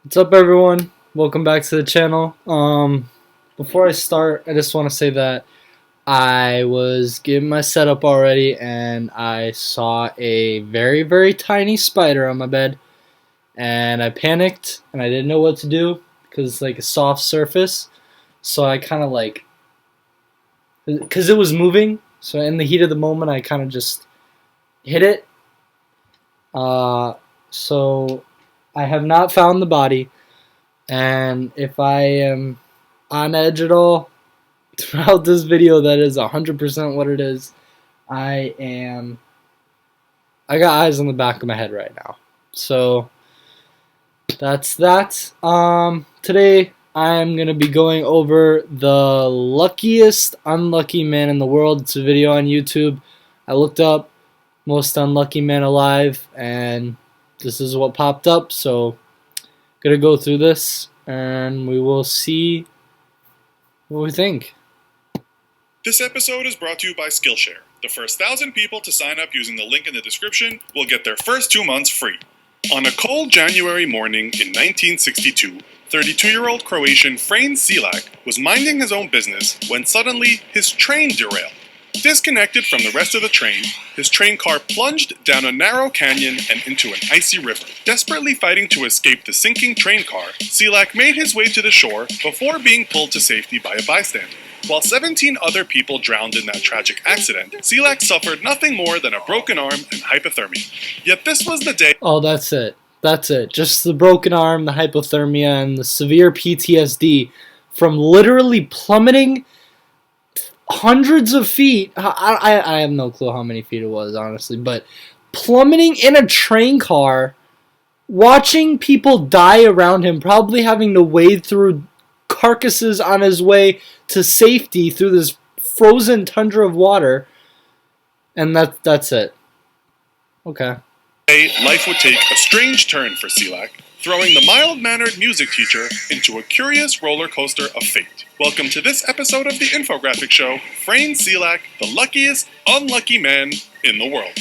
What's up, everyone? Welcome back to the channel. Before I start, I just want to say that I was getting my setup already and I saw a very, very tiny spider on my bed, and I panicked and I didn't know what to do because it's like a soft surface. So I kind of because it was moving, so in the heat of the moment, I kind of just hit it. So I have not found the body. And if I am on edge at all throughout this video, that is 100% what it is. I got eyes on the back of my head right now. So that's that. Today I'm going to be going over the luckiest unlucky man in the world. It's a video on YouTube. I looked up most unlucky man alive, and this is what popped up. So gonna go through this and we will see what we think. This episode is brought to you by Skillshare. The first 1,000 people to sign up using the link in the description will get their first 2 months free. On a cold January morning in 1962, 32-year-old Croatian Frane Selak was minding his own business when suddenly his train derailed. Disconnected from the rest of the train, his train car plunged down a narrow canyon and into an icy river. Desperately fighting to escape the sinking train car, Selak made his way to the shore before being pulled to safety by a bystander. While 17 other people drowned in that tragic accident, Selak suffered nothing more than a broken arm and hypothermia. Yet this was the day— Oh, that's it. That's it. Just the broken arm, the hypothermia, and the severe PTSD from literally plummeting hundreds of feet. I have no clue how many feet it was, honestly, but plummeting in a train car, watching people die around him, probably having to wade through carcasses on his way to safety through this frozen tundra of water, and that's it. Okay. Life would take a strange turn for Selak, throwing the mild-mannered music teacher into a curious roller coaster of fate. Welcome to this episode of the infographic show, Frane Selak, the luckiest unlucky man in the world.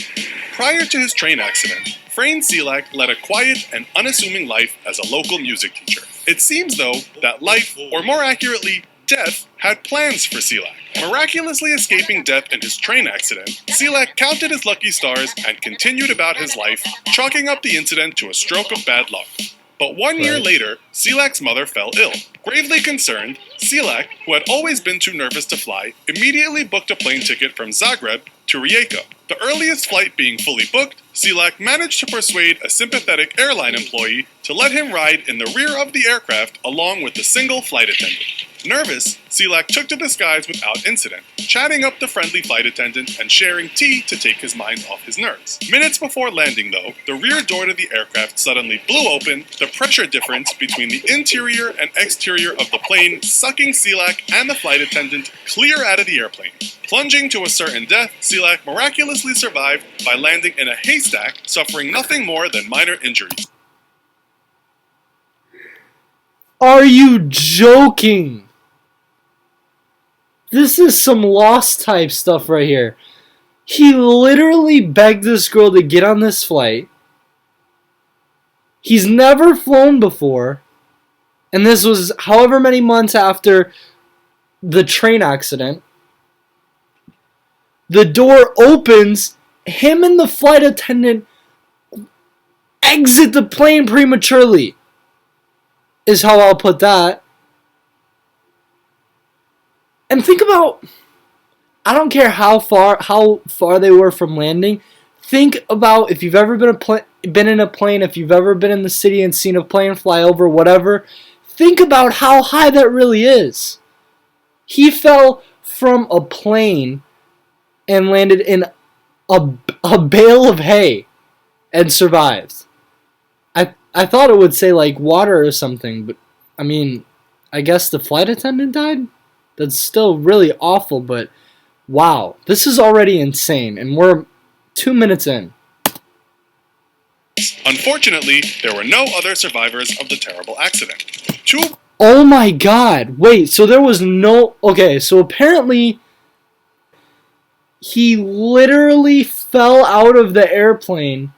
Prior to his train accident, Frane Selak led a quiet and unassuming life as a local music teacher. It seems, though, that life, or more accurately, death, had plans for Selak. Miraculously escaping death in his train accident, Selak counted his lucky stars and continued about his life, chalking up the incident to a stroke of bad luck. But 1 year later, Selak's mother fell ill. Gravely concerned, Selak, who had always been too nervous to fly, immediately booked a plane ticket from Zagreb to Rijeka. The earliest flight being fully booked, Selak managed to persuade a sympathetic airline employee to let him ride in the rear of the aircraft along with the single flight attendant. Nervous, Selak took to the skies without incident, chatting up the friendly flight attendant and sharing tea to take his mind off his nerves. Minutes before landing, though, the rear door to the aircraft suddenly blew open, the pressure difference between the interior and exterior of the plane sucking Selak and the flight attendant clear out of the airplane. Plunging to a certain death, Selak miraculously survived by landing in a haystack, suffering nothing more than minor injuries. Are you joking? This is some Lost type stuff right here. He literally begged this girl to get on this flight. He's never flown before. And this was however many months after the train accident. The door opens. Him and the flight attendant exit the plane prematurely, is how I'll put that. And think about, I don't care how far they were from landing. Think about if you've ever been in a plane, if you've ever been in the city and seen a plane fly over, whatever. Think about how high that really is. He fell from a plane and landed in a bale of hay and survived. I thought it would say like water or something, but I mean, I guess the flight attendant died? That's still really awful, but wow, this is already insane, and we're 2 minutes in. Unfortunately, there were no other survivors of the terrible accident. Oh my god, wait, so there was no... Okay, so apparently he literally fell out of the airplane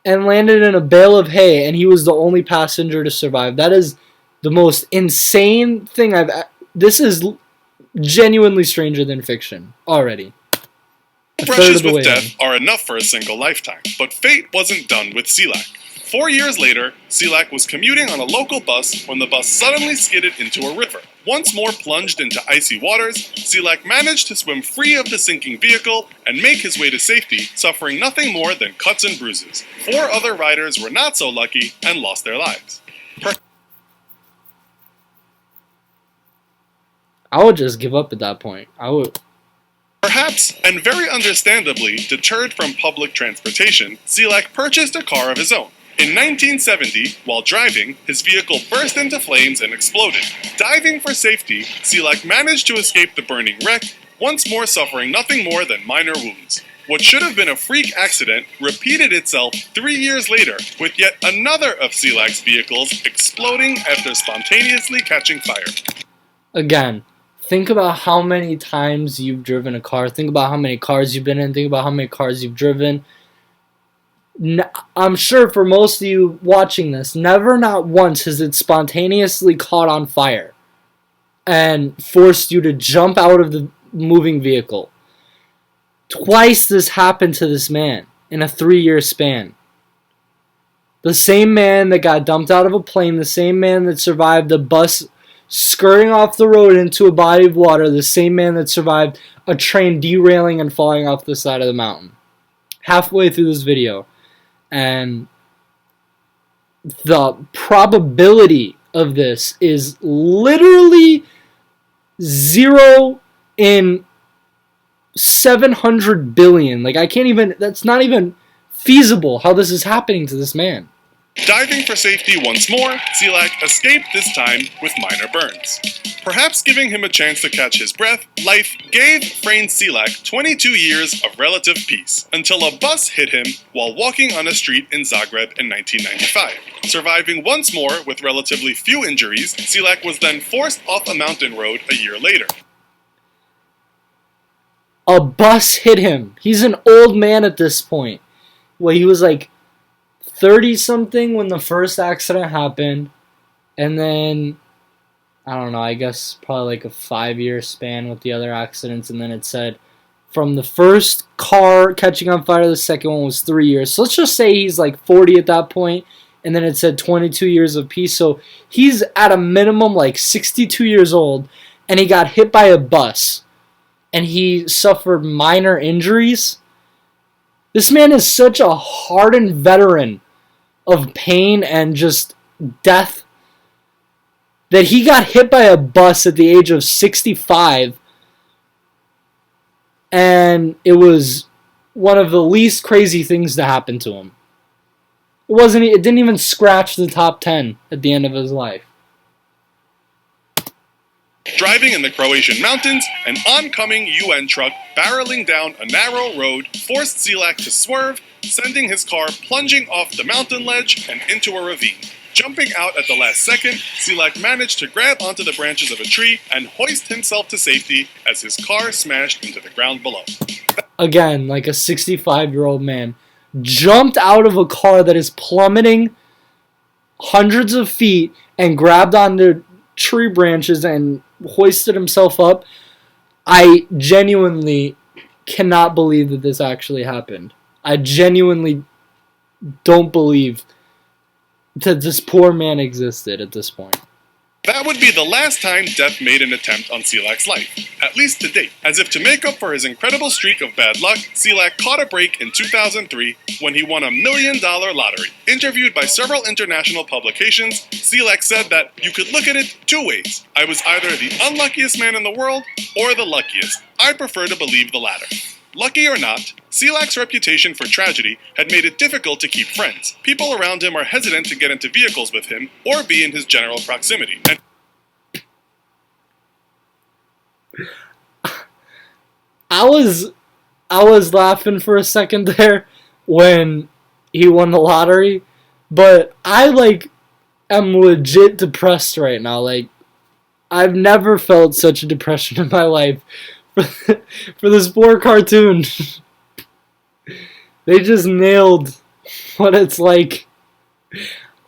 and landed in a bale of hay, and he was the only passenger to survive. That is the most insane thing This is genuinely stranger than fiction already. Brushes with death are enough for a single lifetime, but fate wasn't done with Selak. 4 years later, Selak was commuting on a local bus when the bus suddenly skidded into a river. Once more plunged into icy waters, Selak managed to swim free of the sinking vehicle and make his way to safety, suffering nothing more than cuts and bruises. 4 other riders were not so lucky and lost their lives. I would just give up at that point. I would. Perhaps, and very understandably, deterred from public transportation, Selak purchased a car of his own. In 1970, while driving, his vehicle burst into flames and exploded. Diving for safety, Selak managed to escape the burning wreck, once more suffering nothing more than minor wounds. What should have been a freak accident repeated itself 3 years later, with yet another of Selak's vehicles exploding after spontaneously catching fire. Again, think about how many times you've driven a car. Think about how many cars you've been in. Think about how many cars you've driven. I'm sure for most of you watching this, never not once has it spontaneously caught on fire and forced you to jump out of the moving vehicle. Twice this happened to this man in a 3-year span. The same man that got dumped out of a plane, the same man that survived the bus skirting off the road into a body of water, the same man that survived a train derailing and falling off the side of the mountain. Halfway through this video. And the probability of this is literally 0 in 700 billion. Like, I can't even, that's not even feasible how this is happening to this man. Diving for safety once more, Selak escaped this time with minor burns. Perhaps giving him a chance to catch his breath, life gave Frane Selak 22 years of relative peace, until a bus hit him while walking on a street in Zagreb in 1995. Surviving once more with relatively few injuries, Selak was then forced off a mountain road a year later. A bus hit him. He's an old man at this point. Well, he was like 30-something when the first accident happened, and then, I don't know, I guess probably like a 5-year span with the other accidents, and then it said from the first car catching on fire, the second one was 3 years. So let's just say he's like 40 at that point, and then it said 22 years of peace. So he's at a minimum like 62 years old, and he got hit by a bus, and he suffered minor injuries. This man is such a hardened veteran of pain and just death that he got hit by a bus at the age of 65, and it was one of the least crazy things to happen to him. It didn't even scratch the top 10 at the end of his life. Driving in the Croatian mountains, an oncoming UN truck barreling down a narrow road forced Selak to swerve, sending his car plunging off the mountain ledge and into a ravine. Jumping out at the last second, Selak managed to grab onto the branches of a tree and hoist himself to safety as his car smashed into the ground below. Again, like a 65-year-old man jumped out of a car that is plummeting hundreds of feet and grabbed onto tree branches and hoisted himself up. I genuinely cannot believe that this actually happened. I genuinely don't believe that this poor man existed at this point. That would be the last time death made an attempt on Selak's life, at least to date. As if to make up for his incredible streak of bad luck, Selak caught a break in 2003 when he won a $1 million lottery. Interviewed by several international publications, Selak said that you could look at it 2 ways. I was either the unluckiest man in the world or the luckiest. I prefer to believe the latter. Lucky or not, Selak's reputation for tragedy had made it difficult to keep friends. People around him are hesitant to get into vehicles with him or be in his general proximity. I was laughing for a second there when he won the lottery, but I am legit depressed right now. Like, I've never felt such a depression in my life for this poor cartoon. They just nailed But it's like,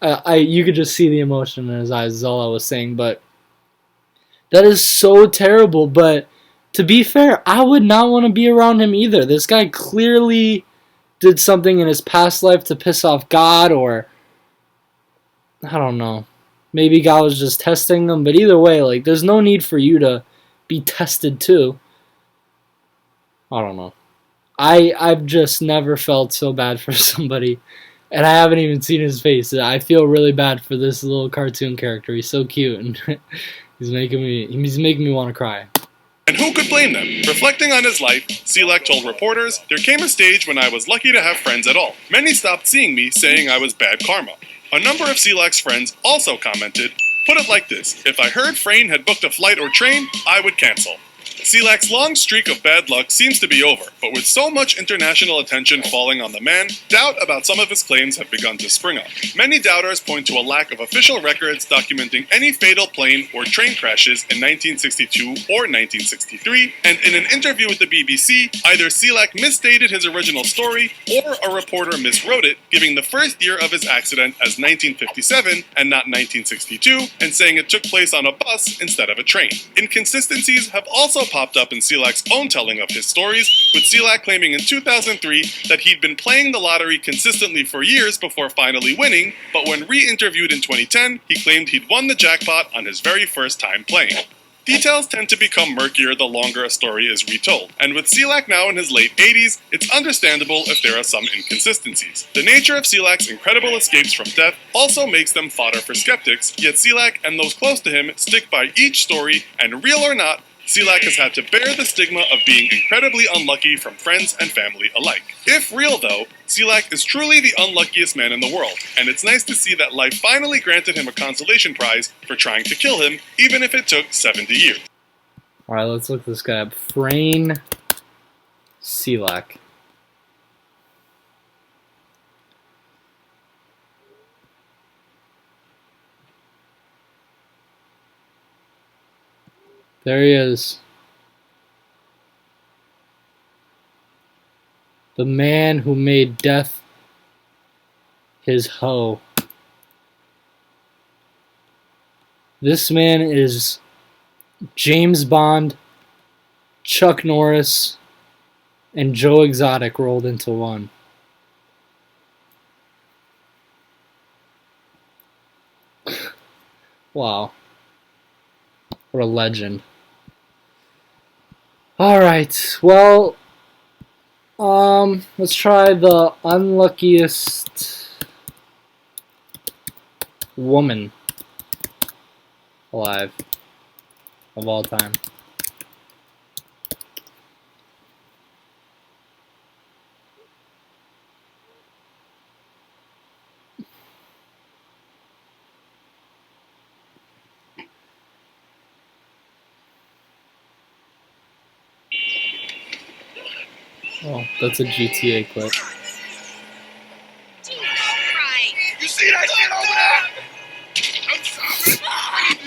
you could just see the emotion in his eyes. Is all I was saying. But that is so terrible. But to be fair, I would not want to be around him either. This guy clearly did something in his past life to piss off God, or I don't know. Maybe God was just testing them. But either way, like, there's no need for you to be tested too. I don't know. I've just never felt so bad for somebody, and I haven't even seen his face. I feel really bad for this little cartoon character. He's so cute, and he's making me want to cry. And who could blame them? Reflecting on his life, Selak told reporters, "There came a stage when I was lucky to have friends at all. Many stopped seeing me, saying I was bad karma." A number of Selak's friends also commented, "Put it like this, if I heard Frayne had booked a flight or train, I would cancel." Selak's long streak of bad luck seems to be over, but with so much international attention falling on the man, doubt about some of his claims have begun to spring up. Many doubters point to a lack of official records documenting any fatal plane or train crashes in 1962 or 1963, and in an interview with the BBC, either Selak misstated his original story or a reporter miswrote it, giving the first year of his accident as 1957 and not 1962, and saying it took place on a bus instead of a train. Inconsistencies have also popped up in Selak's own telling of his stories, with Selak claiming in 2003 that he'd been playing the lottery consistently for years before finally winning, but when re-interviewed in 2010, he claimed he'd won the jackpot on his very first time playing. Details tend to become murkier the longer a story is retold, and with Selak now in his late 80s, it's understandable if there are some inconsistencies. The nature of Selak's incredible escapes from death also makes them fodder for skeptics, yet Selak and those close to him stick by each story, and real or not, Selak has had to bear the stigma of being incredibly unlucky from friends and family alike. If real though, Selak is truly the unluckiest man in the world, and it's nice to see that life finally granted him a consolation prize for trying to kill him, even if it took 70 years. Alright, let's look this guy up. Frayne Selak. There he is. The man who made death his hoe. This man is James Bond, Chuck Norris, and Joe Exotic rolled into one. Wow. What a legend. Alright, well, let's try the unluckiest woman alive of all time. Oh, that's a GTA clip. You see that shit over there? I'm sorry.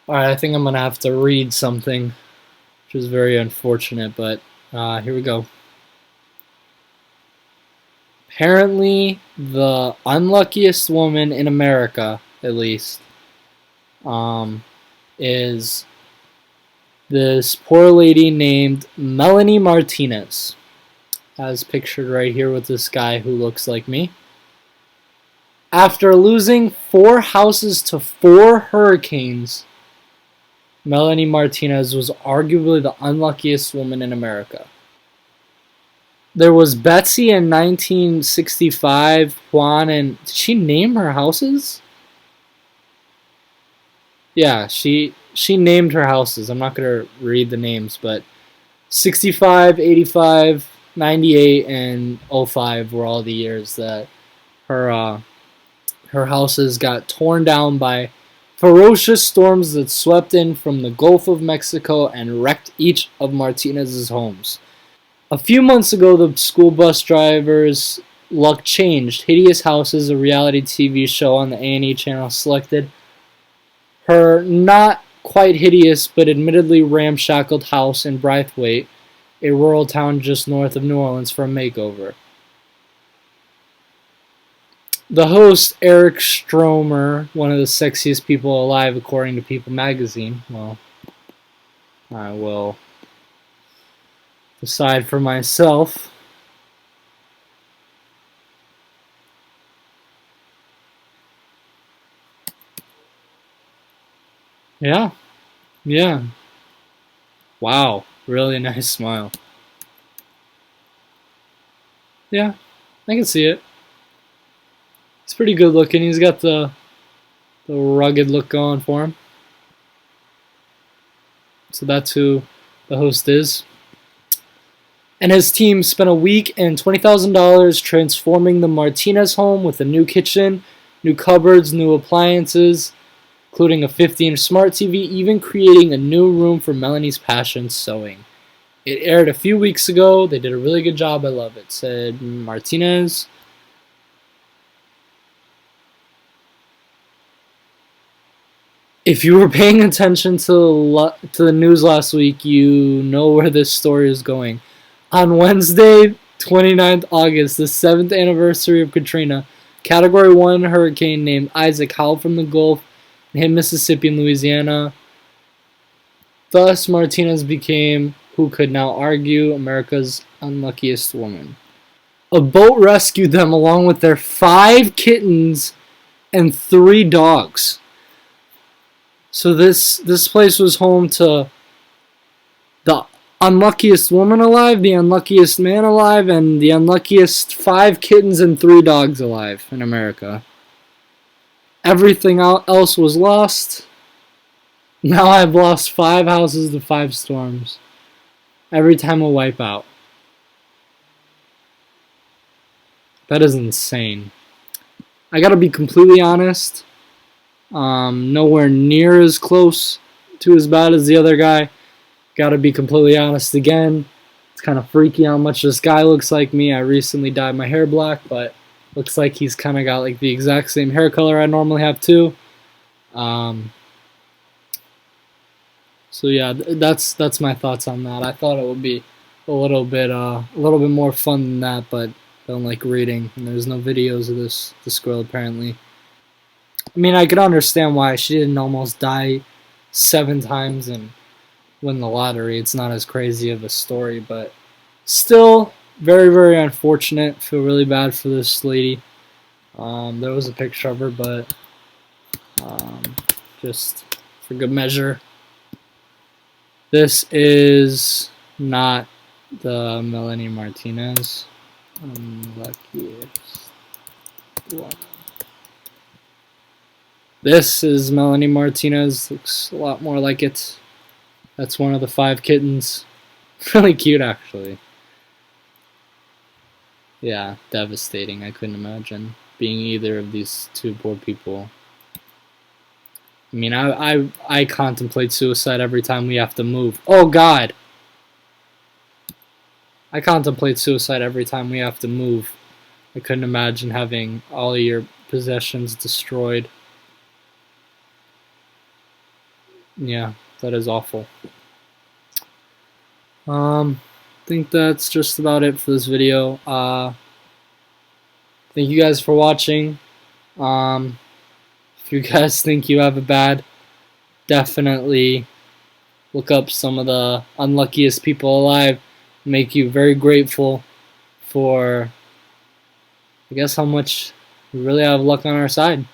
Alright, I think I'm gonna have to read something, which is very unfortunate, but here we go. Apparently, the unluckiest woman in America, at least, is this poor lady named Melanie Martinez, as pictured right here with this guy who looks like me. After losing 4 houses to 4 hurricanes, Melanie Martinez was arguably the unluckiest woman in America. There was Betsy in 1965, Juan, and did she name her houses? Yeah, she named her houses. I'm not going to read the names, but 65, 85, 98, and 05 were all the years that her houses got torn down by ferocious storms that swept in from the Gulf of Mexico and wrecked each of Martinez's homes. A few months ago, the school bus driver's luck changed. Hideous Houses, a reality TV show on the A&E channel, selected her not quite hideous but admittedly ramshackled house in Braithwaite, a rural town just north of New Orleans, for a makeover. The host, Eric Stromer, one of the sexiest people alive according to People magazine, well, I will decide for myself. Yeah, yeah. Wow, really nice smile. Yeah, I can see it. He's pretty good looking. He's got the rugged look going for him. So that's who the host is. And his team spent a week and $20,000 transforming the Martinez home with a new kitchen, new cupboards, new appliances, including a 50-inch smart TV, even creating a new room for Melanie's passion, sewing. It aired a few weeks ago. They did a really good job. I love it. Said Martinez. If you were paying attention to the news last week, you know where this story is going. On Wednesday, 29th August, the 7th anniversary of Katrina, Category 1 hurricane named Isaac howled from the Gulf and hit Mississippi and Louisiana. Thus, Martinez became, who could now argue, America's unluckiest woman. A boat rescued them along with their 5 kittens and 3 dogs. So this place was home to the unluckiest woman alive, the unluckiest man alive, and the unluckiest 5 kittens and 3 dogs alive in America. Everything else was lost. Now I've lost 5 houses to 5 storms. Every time a wipeout. That is insane. I gotta be completely honest. Nowhere near as close to as bad as the other guy. Gotta be completely honest again. It's kind of freaky how much this guy looks like me. I recently dyed my hair black, but looks like he's kind of got like the exact same hair color I normally have too. So yeah, that's my thoughts on that. I thought it would be a little bit more fun than that, but I don't like reading, and there's no videos of this girl apparently. I mean, I could understand why she didn't almost die 7 times and win the lottery. It's not as crazy of a story, but still very, very unfortunate. Feel really bad for this lady. There was a picture of her, but just for good measure. This is not the Melanie Martinez. Unluckiest woman. This is Melanie Martinez. Looks a lot more like it. That's one of the 5 kittens. Really cute, actually. Yeah, devastating. I couldn't imagine being either of these 2 poor people. I mean, I contemplate suicide every time we have to move. Oh, God! I contemplate suicide every time we have to move. I couldn't imagine having all of your possessions destroyed. Yeah, that is awful. I think that's just about it for this video. Thank you guys for watching. If you guys think you have it bad, definitely look up some of the unluckiest people alive. Make you very grateful for, I guess, how much we really have luck on our side.